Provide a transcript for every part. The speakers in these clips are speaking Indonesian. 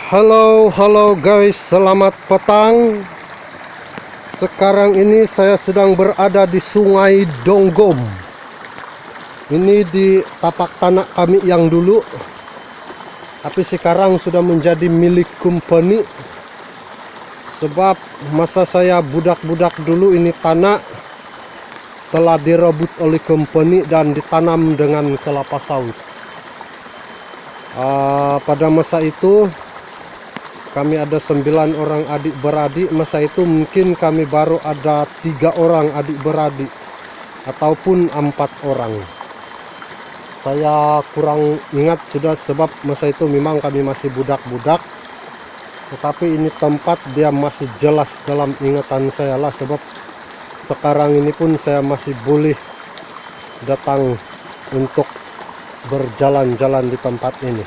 Halo guys, selamat petang. Sekarang ini saya sedang berada di Sungai Donggom. Ini di tapak tanah kami yang dulu, tapi sekarang sudah menjadi milik company. Sebab masa saya budak-budak dulu, ini tanah telah direbut oleh company dan ditanam dengan kelapa sawit. Pada masa itu kami ada 9 orang adik-beradik. Masa itu mungkin kami baru ada 3 orang adik-beradik ataupun 4 orang. Saya kurang ingat sudah, sebab masa itu memang kami masih budak-budak. Tetapi ini tempat dia masih jelas dalam ingatan saya lah, sebab sekarang ini pun saya masih boleh datang untuk berjalan-jalan di tempat ini.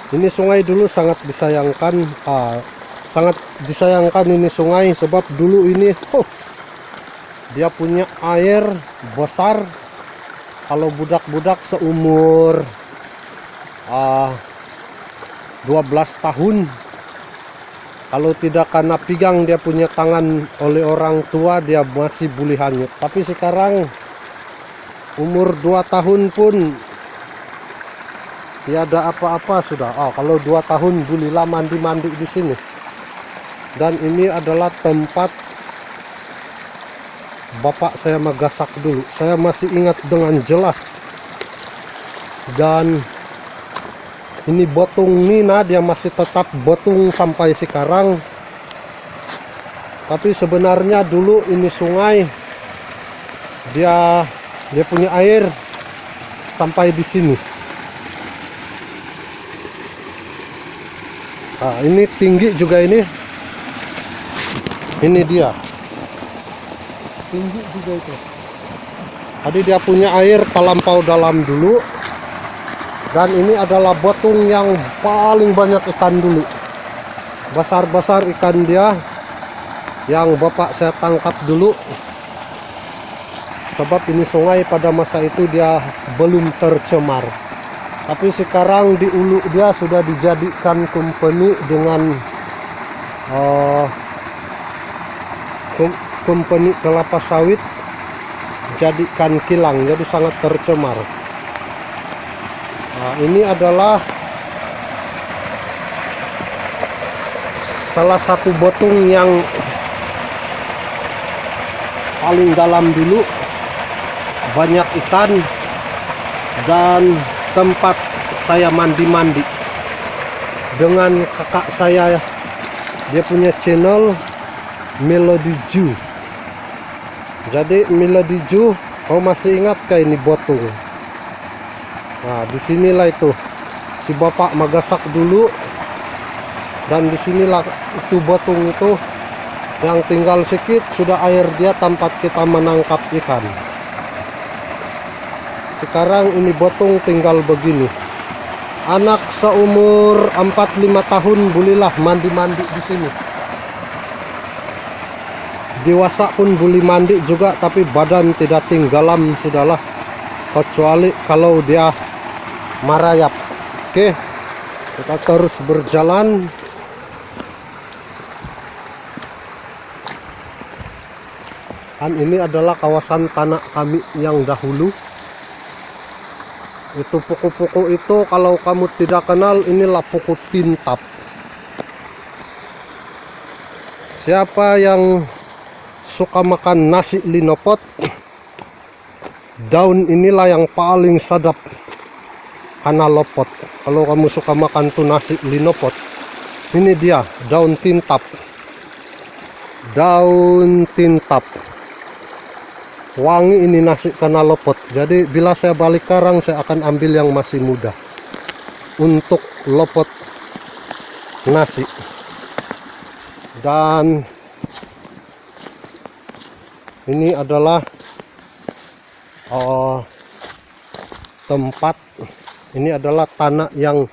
Ini sungai dulu sangat disayangkan, ini sungai, sebab dulu ini dia punya air besar. Kalau budak-budak seumur 12 tahun, kalau tidak kena pinggang dia punya tangan oleh orang tua, dia masih boleh hanyut. Tapi sekarang umur 2 tahun pun tiada apa-apa sudah. Kalau 2 tahun bolehlah mandi-mandi di sini. Dan ini adalah tempat bapak saya magasak dulu. Saya masih ingat dengan jelas. Dan ini botung Nina, dia masih tetap botung sampai sekarang. Tapi sebenarnya dulu ini sungai, dia punya air sampai di sini. Ini tinggi juga ini. Ini dia. Tinggi juga itu. Tadi dia punya air terlampau dalam dulu. Dan ini adalah botung yang paling banyak ikan dulu. Besar-besar ikan dia yang bapak saya tangkap dulu. Sebab ini sungai pada masa itu dia belum tercemar. Tapi sekarang di ulu dia sudah dijadikan company dengan company kelapa sawit, jadikan kilang, jadi sangat tercemar. Ini adalah salah satu botung yang paling dalam dulu, banyak ikan, dan tempat saya mandi-mandi dengan kakak saya. Dia punya channel Melody Ju. Jadi Melody Ju, kau masih ingat kah ini botung? Disinilah itu si bapak magasak dulu, dan disinilah itu botung itu yang tinggal sedikit sudah air dia tempat kita menangkap ikan. Sekarang ini botung tinggal begini. Anak seumur 4-5 tahun bolehlah mandi-mandi di sini. Dewasa pun boleh mandi juga, tapi badan tidak tenggelam sudahlah, kecuali kalau dia merayap. Oke, kita terus berjalan. Dan ini adalah kawasan tanah kami yang dahulu. Itu puku-puku itu kalau kamu tidak kenal, inilah puku tintap. Siapa yang suka makan nasi linopot, daun inilah yang paling sadap karena lopot. Kalau kamu suka makan tuh nasi linopot, ini dia daun tintap. Daun tintap wangi ini nasi karena lopot. Jadi bila saya balik karang, saya akan ambil yang masih muda untuk lopot nasi. Dan ini adalah tempat, ini adalah tanah yang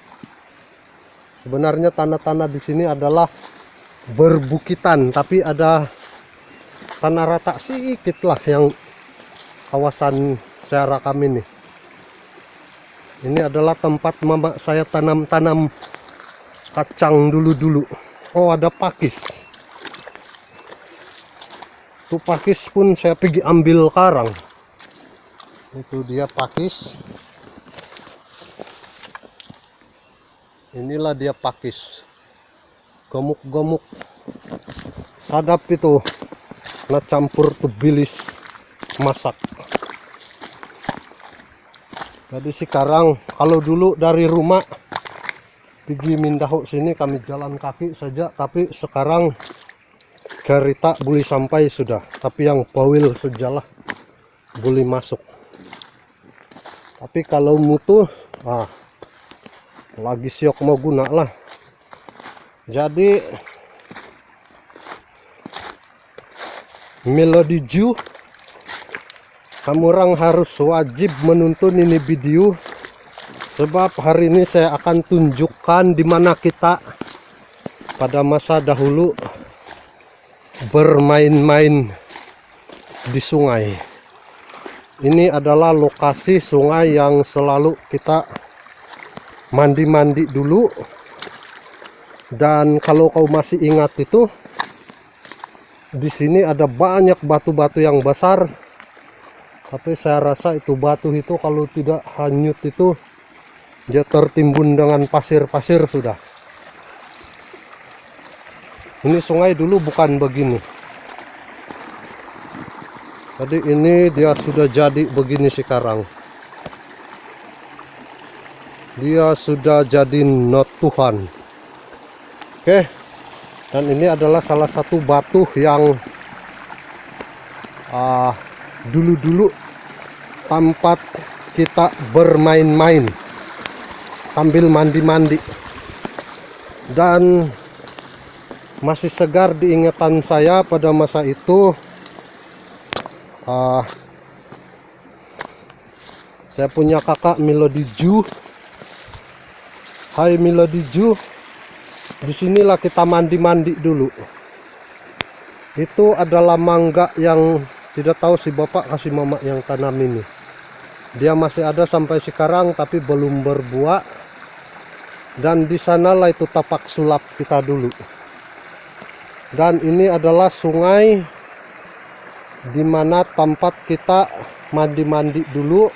sebenarnya tanah-tanah di sini adalah berbukitan, tapi ada tanah rata sedikit lah yang kawasan saya rekam ini. Ini adalah tempat mama saya tanam-tanam kacang dulu-dulu. Oh, ada pakis. Tuh pakis pun saya pergi ambil karang. Itu dia pakis. Inilah dia pakis. Gemuk-gemuk. Sadap itu. Nah, campur tuh bilis masak. Jadi sekarang kalau dulu dari rumah pergi Mindahu sini kami jalan kaki saja, tapi sekarang kereta boleh sampai sudah, tapi yang pawil sejalah boleh masuk. Tapi kalau mutu lagi siok mau guna lah. Jadi Melody Ju, kamu orang harus wajib menonton ini video, sebab hari ini saya akan tunjukkan di mana kita pada masa dahulu bermain-main di sungai. Ini adalah lokasi sungai yang selalu kita mandi-mandi dulu. Dan kalau kau masih ingat itu, di sini ada banyak batu-batu yang besar. Tapi saya rasa itu batu itu kalau tidak hanyut itu dia tertimbun dengan pasir-pasir sudah. Ini sungai dulu bukan begini. Jadi ini dia sudah jadi begini sekarang. Dia sudah jadi not Tuhan. Oke. Dan ini adalah salah satu batu yang dulu-dulu tempat kita bermain-main sambil mandi-mandi. Dan masih segar di ingatan saya pada masa itu. Saya punya kakak Melody Ju. Hai Melody Ju. Disinilah kita mandi-mandi dulu. Itu adalah mangga yang tidak tahu si bapak kasih mama yang tanam ini. Dia masih ada sampai sekarang tapi belum berbuah. Dan di sanalah itu tapak sulap kita dulu. Dan ini adalah sungai di mana tempat kita mandi-mandi dulu.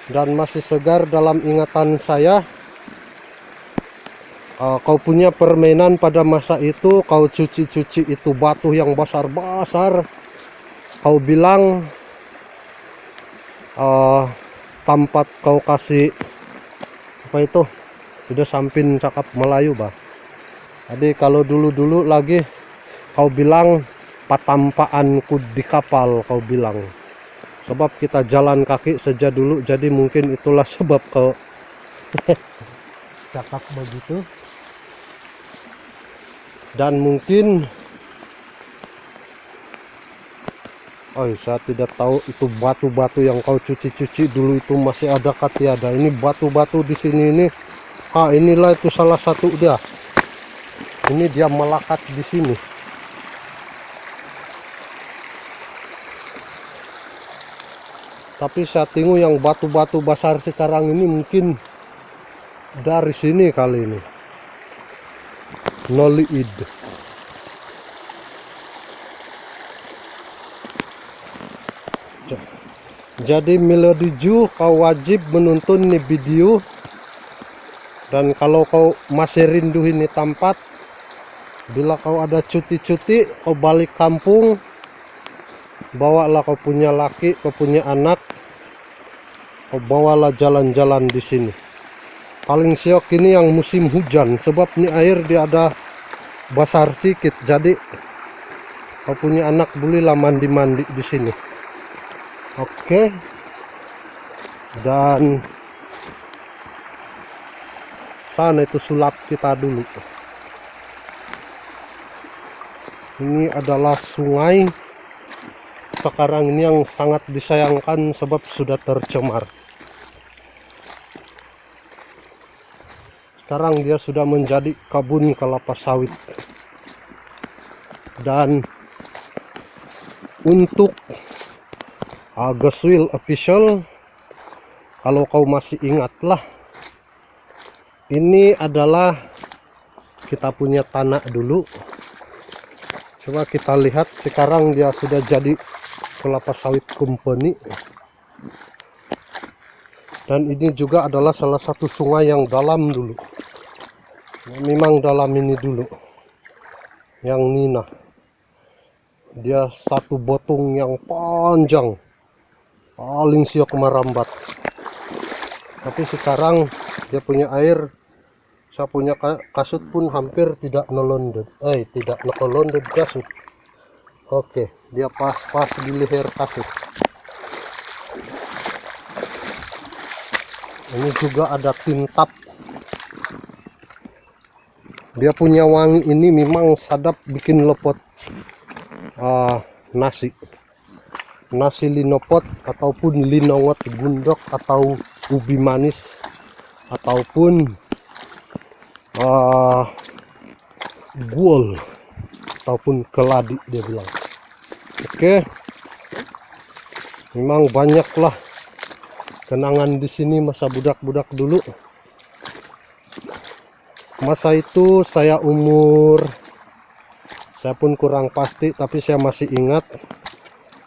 Dan masih segar dalam ingatan saya. Kau punya permainan pada masa itu, kau cuci-cuci itu batu yang besar-besar. Kau bilang tempat kau kasih apa itu? Sudah samping cakap Melayu bah. Jadi kalau dulu-dulu lagi kau bilang patampaanku di kapal, kau bilang. Sebab kita jalan kaki saja dulu, jadi mungkin itulah sebab kau cakap begitu. Dan mungkin saya tidak tahu itu batu-batu yang kau cuci-cuci dulu itu masih ada kah tiada. Ini batu-batu di sini ini. Inilah itu salah satu dia. Ini dia melekat di sini. Tapi saya tengok yang batu-batu besar sekarang ini mungkin dari sini kali ini. Noliid. Jadi Melody Ju, kau wajib menonton ini video. Dan kalau kau masih rindu ini tempat, bila kau ada cuti-cuti, kau balik kampung, bawalah kau punya laki, kau punya anak, kau bawalah jalan-jalan di sini. Paling siok ini yang musim hujan, sebab ini air dia ada besar sedikit, jadi kau punya anak bolehlah mandi-mandi di sini. Oke. Dan sana itu sulap kita dulu. Ini adalah sungai sekarang ini yang sangat disayangkan sebab sudah tercemar. Sekarang dia sudah menjadi kebun kelapa sawit. Dan untuk Goswil official, kalau kau masih ingatlah, ini adalah kita punya tanah dulu. Coba kita lihat, sekarang dia sudah jadi kelapa sawit company. Dan ini juga adalah salah satu sungai yang dalam dulu. Memang dalam ini dulu. Yang Nina. Dia satu botong yang panjang. Paling siok merambat. Tapi sekarang dia punya air. Saya punya kasut pun hampir tidak nolonded. Tidak nolonded kasut. Oke, dia pas-pas di leher kasut. Ini juga ada tintap. Dia punya wangi ini memang sadap, bikin lepot nasi linopot ataupun linongot bundok atau ubi manis ataupun guol ataupun keladi dia bilang. Oke, memang banyaklah kenangan di sini masa budak-budak dulu. Masa itu saya pun kurang pasti, tapi saya masih ingat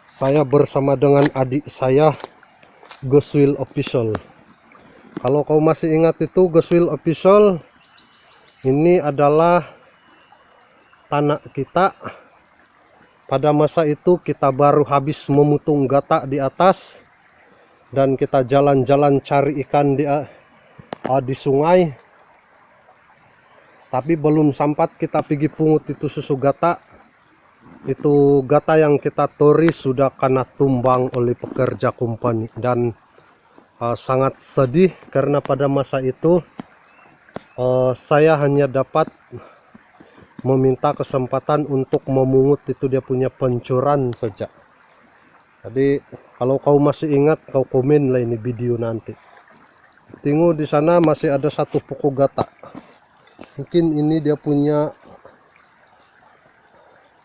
saya bersama dengan adik saya, Goswil Official. Kalau kau masih ingat itu Goswil Official, ini adalah tanah kita. Pada masa itu kita baru habis memutung gata di atas. Dan kita jalan-jalan cari ikan di sungai. Tapi belum sempat kita pergi pungut itu susu gata. Itu gata yang kita tori sudah kena tumbang oleh pekerja company. Dan sangat sedih karena pada masa itu saya hanya dapat meminta kesempatan untuk memungut itu dia punya pencuran saja. Jadi kalau kau masih ingat, kau komen lah ini video nanti. Tengok di sana masih ada satu pokok gata. Mungkin ini dia punya,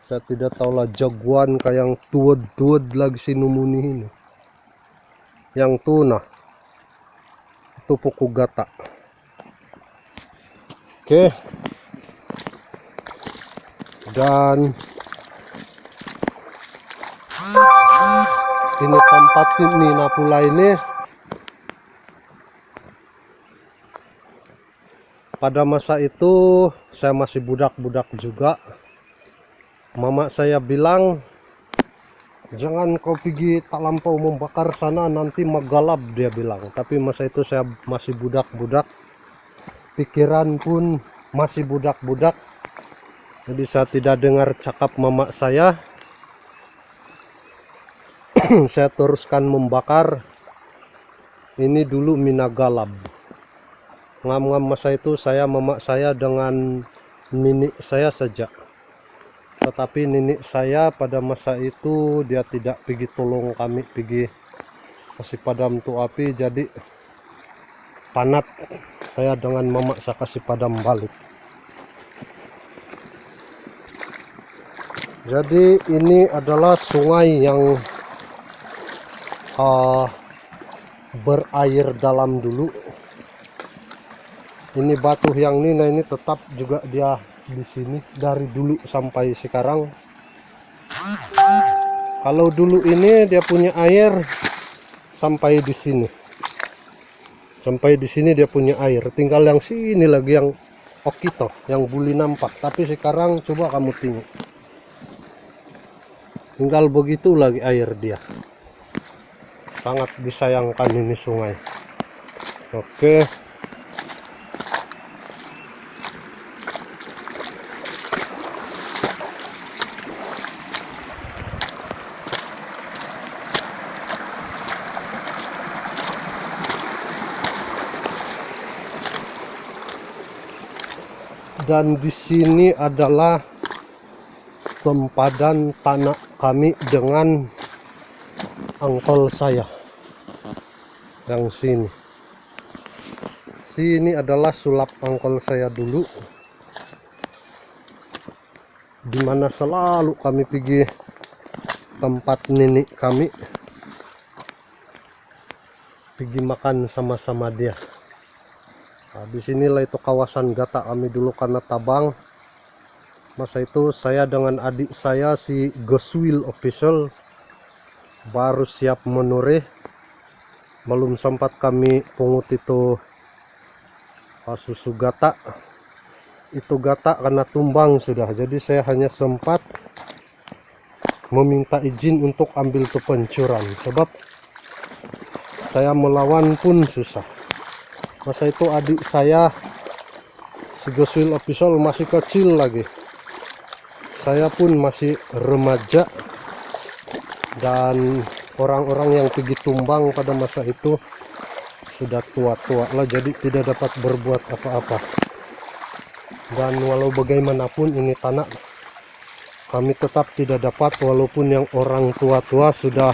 saya tidak tahu lah, jagoan kayak yang tuad lagi si numuni ini. Yang tuna itu pokok gata. Oke. Dan ini tempat ini Napula ini pada masa itu saya masih budak-budak juga. Mama saya bilang, jangan kau pergi tak lampau membakar sana, nanti magalab, dia bilang. Tapi masa itu saya masih budak-budak, pikiran pun masih budak-budak, jadi saya tidak dengar cakap mama saya. Saya teruskan membakar. Ini dulu minagalab. Ngam-ngam masa itu saya, mama saya dengan nenek saya saja. Tetapi nenek saya pada masa itu dia tidak pergi tolong kami pergi kasih padam tuh api, jadi panat saya dengan mama saya kasih padam balik. Jadi ini adalah sungai yang berair dalam dulu. Ini batu yang Nina ini tetap juga dia di sini dari dulu sampai sekarang. Kalau dulu ini dia punya air sampai di sini. Sampai di sini dia punya air. Tinggal yang sini lagi yang okito, yang buli nampak. Tapi sekarang coba kamu tengok. Tinggal begitu lagi air dia. Sangat disayangkan ini sungai. Oke. Dan di sini adalah sempadan tanah kami dengan angkol saya yang sini. Sini adalah sulap angkol saya dulu, dimana selalu kami pergi tempat nenek kami, pergi makan sama-sama dia. Nah, disinilah itu kawasan Gata kami dulu karena tabang. Masa itu saya dengan adik saya si Goswil Official baru siap menure. Belum sempat kami pungut itu susu Gata. Itu Gata karena tumbang sudah. Jadi saya hanya sempat meminta izin untuk ambil ke pencuran. Sebab saya melawan pun susah. Masa itu adik saya si Goswil Official masih kecil lagi. Saya pun masih remaja. Dan orang-orang yang pergi tumbang pada masa itu sudah tua-tua lah, jadi tidak dapat berbuat apa-apa. Dan walau bagaimanapun ini tanah kami tetap tidak dapat, walaupun yang orang tua-tua sudah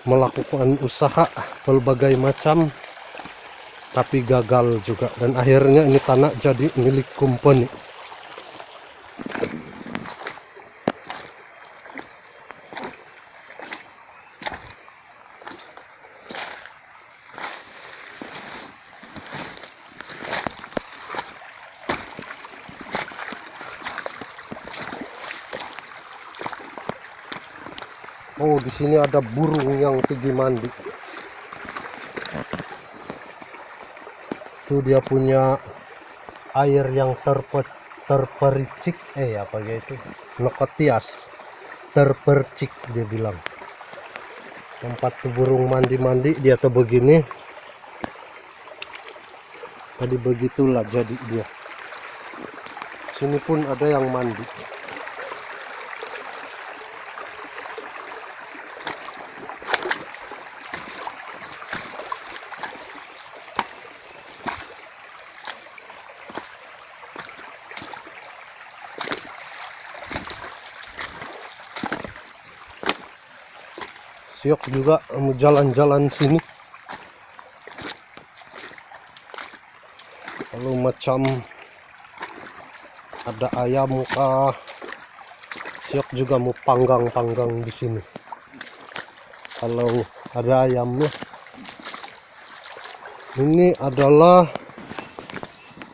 melakukan usaha berbagai macam, tapi gagal juga. Dan akhirnya ini tanah jadi milik company. Oh, di sini ada burung yang pergi mandi. Itu dia punya air yang terpercik, apa gitu? Nokotias, terpercik dia bilang. Tempat tuh burung mandi-mandi dia tuh begini. Tadi begitulah jadi dia. Sini pun ada yang mandi. Siok juga mau jalan-jalan sini. Kalau macam ada ayam kah, Siok juga mau panggang-panggang di sini. Kalau ada ayamnya. Ini adalah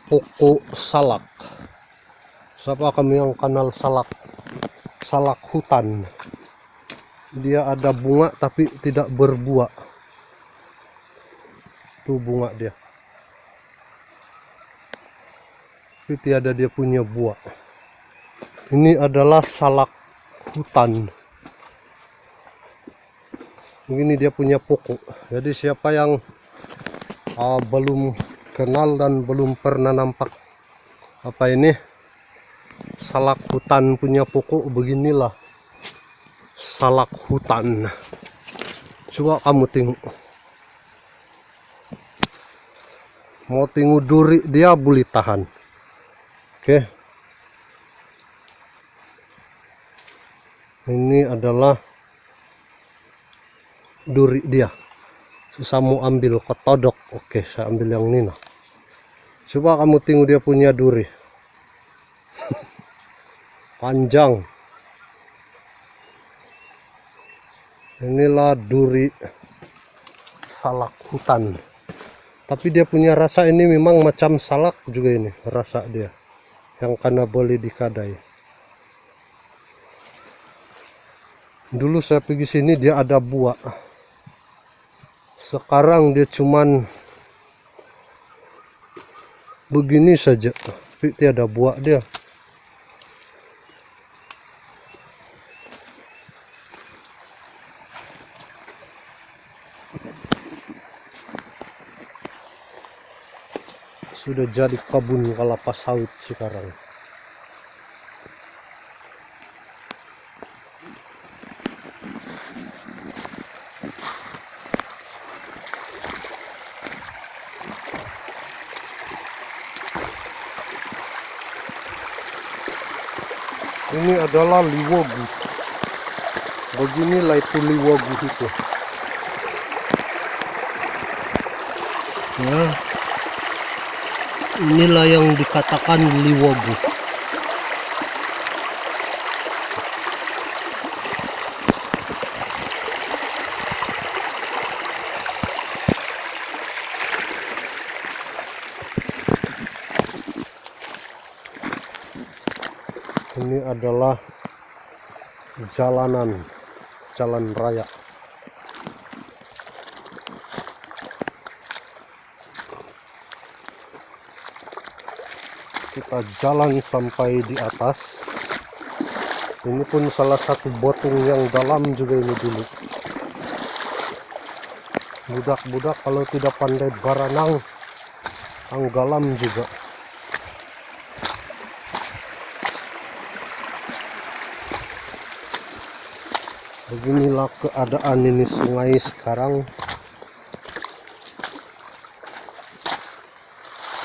pokok salak. Siapa kami yang kenal salak? Salak hutan. Dia ada bunga tapi tidak berbuah. Tuh bunga dia. Tapi tiada dia punya buah. Ini adalah salak hutan. Begini dia punya pokok. Jadi siapa yang belum kenal dan belum pernah nampak apa ini salak hutan punya pokok, beginilah salak hutan. Coba kamu tengok. Mau tengok duri dia boleh tahan. Oke. Ini adalah duri dia. Susah mau ambil ketodok. Oke, saya ambil yang ini nah. Coba kamu tengok dia punya duri. Panjang. Inilah duri salak hutan. Tapi dia punya rasa ini memang macam salak juga ini rasa dia. Yang karena boleh dikadai. Dulu saya pergi sini dia ada buah. Sekarang dia cuman begini saja. Tapi tiada buah dia. Sudah jadi kebun kelapa sawit sekarang. Ini adalah liwogu. Beginilah itu liwogu itu. Nah, inilah yang dikatakan liwogu. Ini adalah jalan raya. Kita jalan sampai di atas. Ini pun salah satu botung yang dalam juga ini dulu. Budak-budak kalau tidak pandai berenang, tenggelam juga. Beginilah keadaan ini sungai sekarang.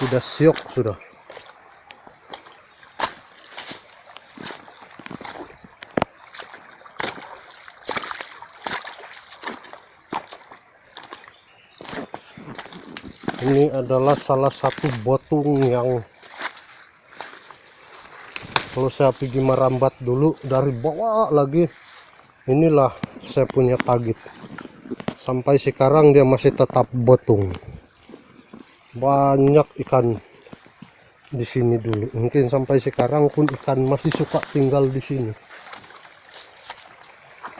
Sudah syok sudah. Ini adalah salah satu botung yang kalau saya pergi merambat dulu dari bawah lagi. Inilah saya punya target. Sampai sekarang dia masih tetap botung. Banyak ikan di sini dulu. Mungkin sampai sekarang pun ikan masih suka tinggal di sini.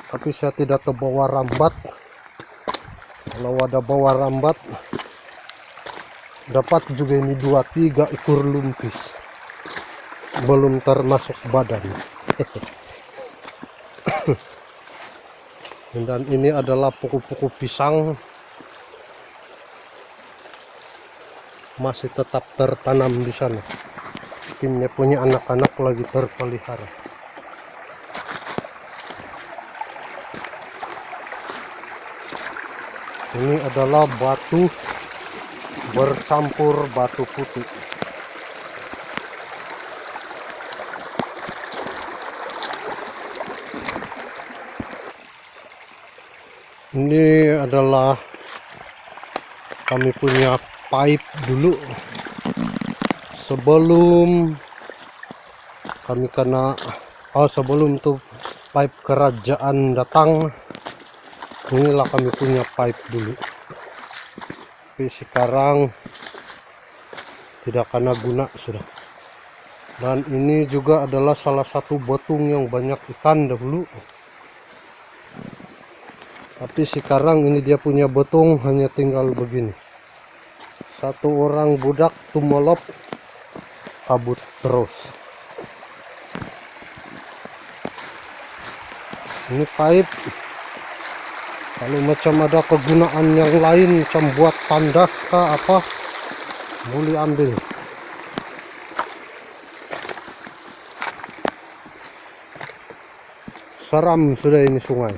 Tapi saya tidak terbawa rambat. Kalau ada bawa rambat, dapat juga ini 2-3 ekor lumpis. Belum termasuk badan. Dan ini adalah pokok-pokok pisang, masih tetap tertanam di sana. Timnya punya anak-anak lagi terpelihara. Ini adalah batu bercampur batu putih. Ini adalah kami punya pipe dulu sebelum kami kena sebelum tuh pipe kerajaan datang. Inilah kami punya pipe dulu, tapi sekarang tidak kena guna sudah. Dan ini juga adalah salah satu botung yang banyak ikan dahulu. Tapi sekarang ini dia punya botung hanya tinggal begini. Satu orang budak tumolop kabut terus. Ini pipe. Kalau macam ada kegunaan yang lain, macam buat tandas kah apa, boleh ambil. Seram sudah ini sungai.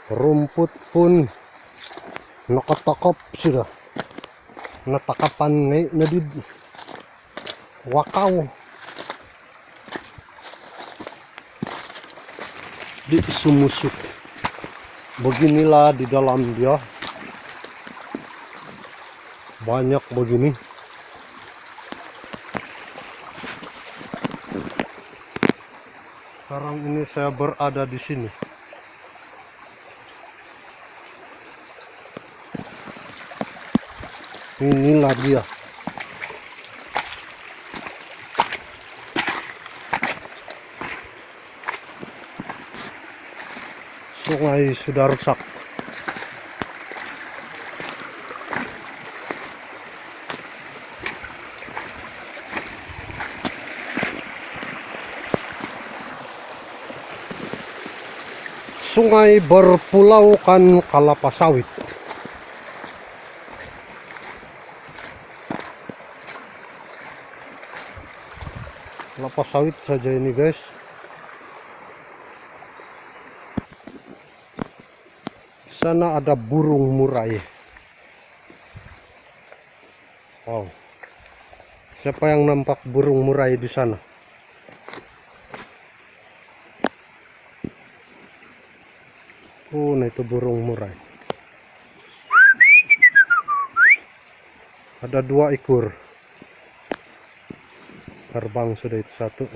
Rumput pun nakatokop sudah. Natakapan naik nadid wakau di sumusuk. Beginilah di dalam dia, banyak begini. Sekarang ini saya berada di sini. Inilah dia. Sungai sudah rusak. Sungai berpulaukan kelapa sawit. Kelapa sawit saja ini guys. Di sana ada burung murai. Wow. Siapa yang nampak burung murai di sana? Oh, nah itu burung murai. Ada 2 ekor. Terbang sudah itu satu.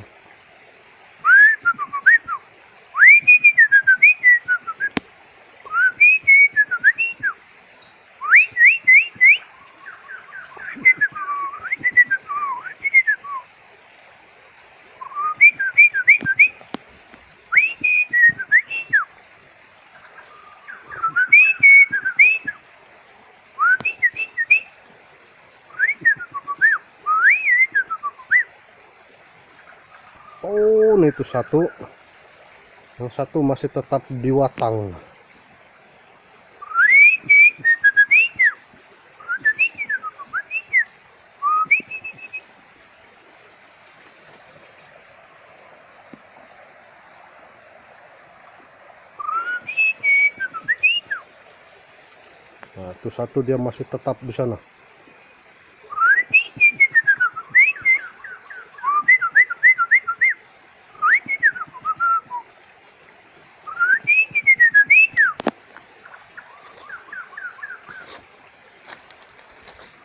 Oh, nah itu satu. Yang satu masih tetap di watang. Nah, itu satu dia masih tetap di sana.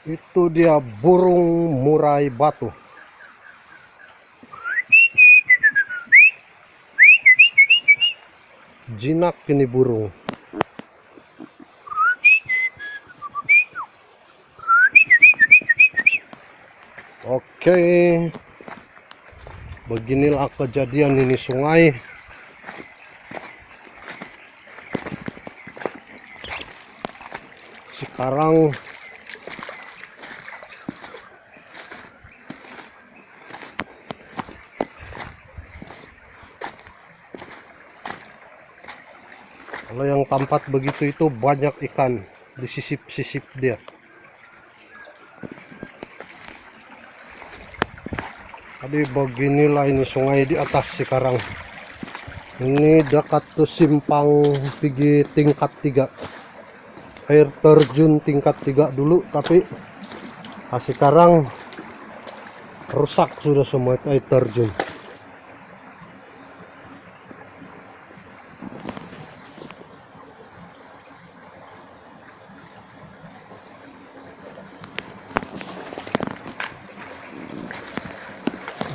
Itu dia burung murai batu. Jinak ini burung. Oke, beginilah kejadian ini sungai. Sekarang kalau yang tampak begitu itu banyak ikan di sisip-sisip dia. Jadi beginilah ini sungai di atas sekarang. Ini dekat tuh simpang pergi tingkat 3. Air terjun tingkat 3 dulu, tapi sekarang rusak sudah semua air terjun.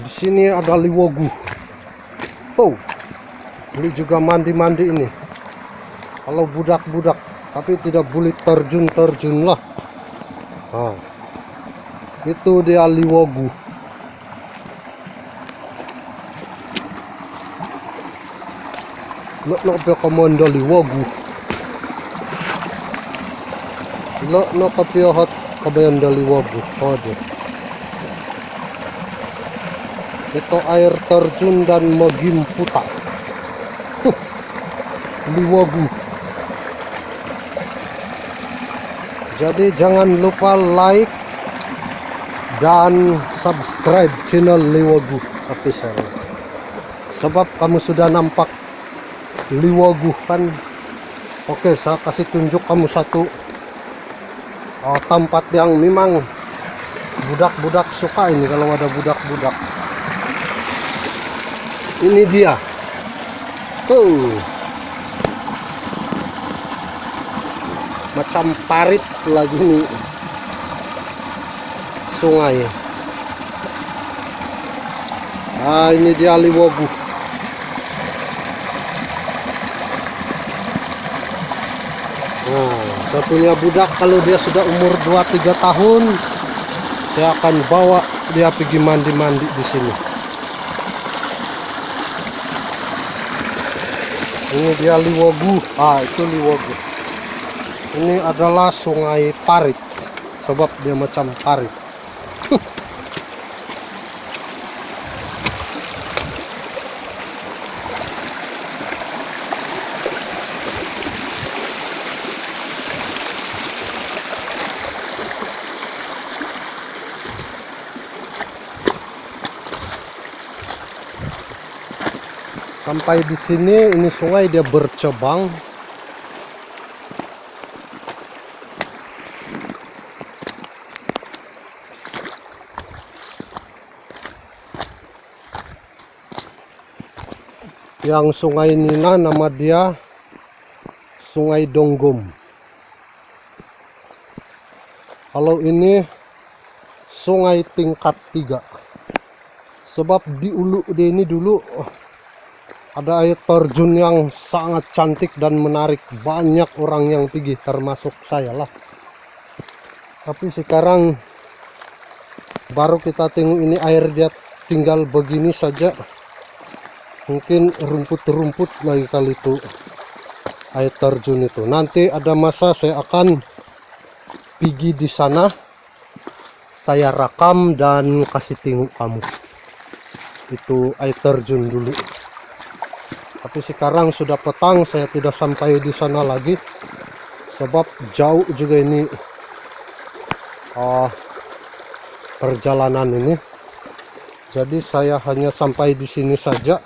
Di sini ada Liwogu. Oh, ini juga mandi-mandi ini. Kalau budak-budak, tapi tidak boleh terjun lah. Nah, itu dia Liwogu. Lo pe komando Liwogu. Lo kapio hot komando Liwogu. Oh dia. Itu air terjun dan Mogimputa. Liwogu. Jadi jangan lupa like dan subscribe channel Liwogu Official. Sebab kamu sudah nampak Liwogu kan. Oke, saya kasih tunjuk kamu satu tempat yang memang budak-budak suka ini. Kalau ada budak-budak, ini dia. Macam parit lagi nih sungai. Nah, ini dia Liwogu. Nah, saya punya budak, kalau dia sudah umur 2-3 tahun, saya akan bawa dia pergi mandi-mandi di sini. Ini dia Liwogu. Itu Liwogu. Ini adalah sungai parit, sebab dia macam parit. Sampai di sini, ini sungai dia bercabang. Yang sungai Nina nama dia Sungai Donggom. Kalau ini sungai tingkat 3. Sebab di ulu dia ini dulu ada air terjun yang sangat cantik dan menarik. Banyak orang yang pergi, termasuk saya lah. Tapi sekarang baru kita tengok ini air dia tinggal begini saja. Mungkin rumput-rumput lagi kali itu air terjun itu. Nanti ada masa saya akan pergi di sana, saya rekam dan kasih tengok kamu. itu air terjun dulu. Tapi sekarang sudah petang, saya tidak sampai di sana lagi sebab jauh juga ini perjalanan ini. Jadi saya hanya sampai di sini saja.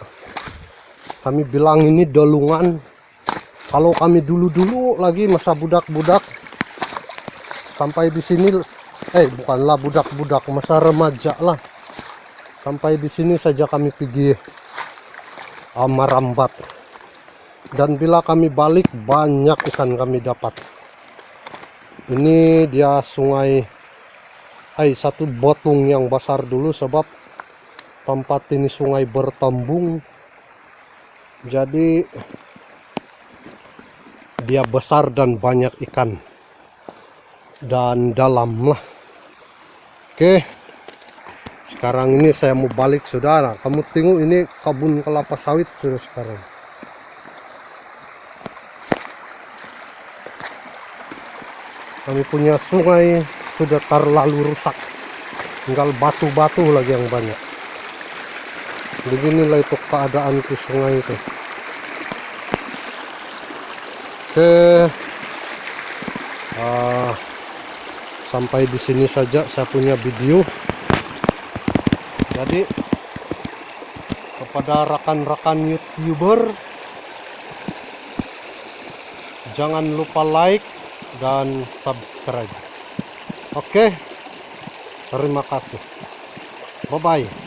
Kami bilang ini Dolungan. Kalau kami dulu lagi masa budak-budak sampai di sini, bukanlah budak-budak, masa remaja lah. Sampai di sini saja kami pergi merambat. Dan bila kami balik banyak ikan kami dapat. Ini dia sungai, satu botung yang besar dulu sebab tempat ini sungai bertembung. Jadi dia besar dan banyak ikan dan dalam lah. Oke, sekarang ini saya mau balik saudara. Kamu tengok ini kebun kelapa sawit sudah sekarang. Kami punya sungai sudah terlalu rusak, tinggal batu-batu lagi yang banyak. Beginilah itu keadaan ke sungai itu. Oke, sampai di sini saja saya punya video. Jadi kepada rekan-rekan YouTuber, jangan lupa like dan subscribe. Oke, terima kasih. Bye bye.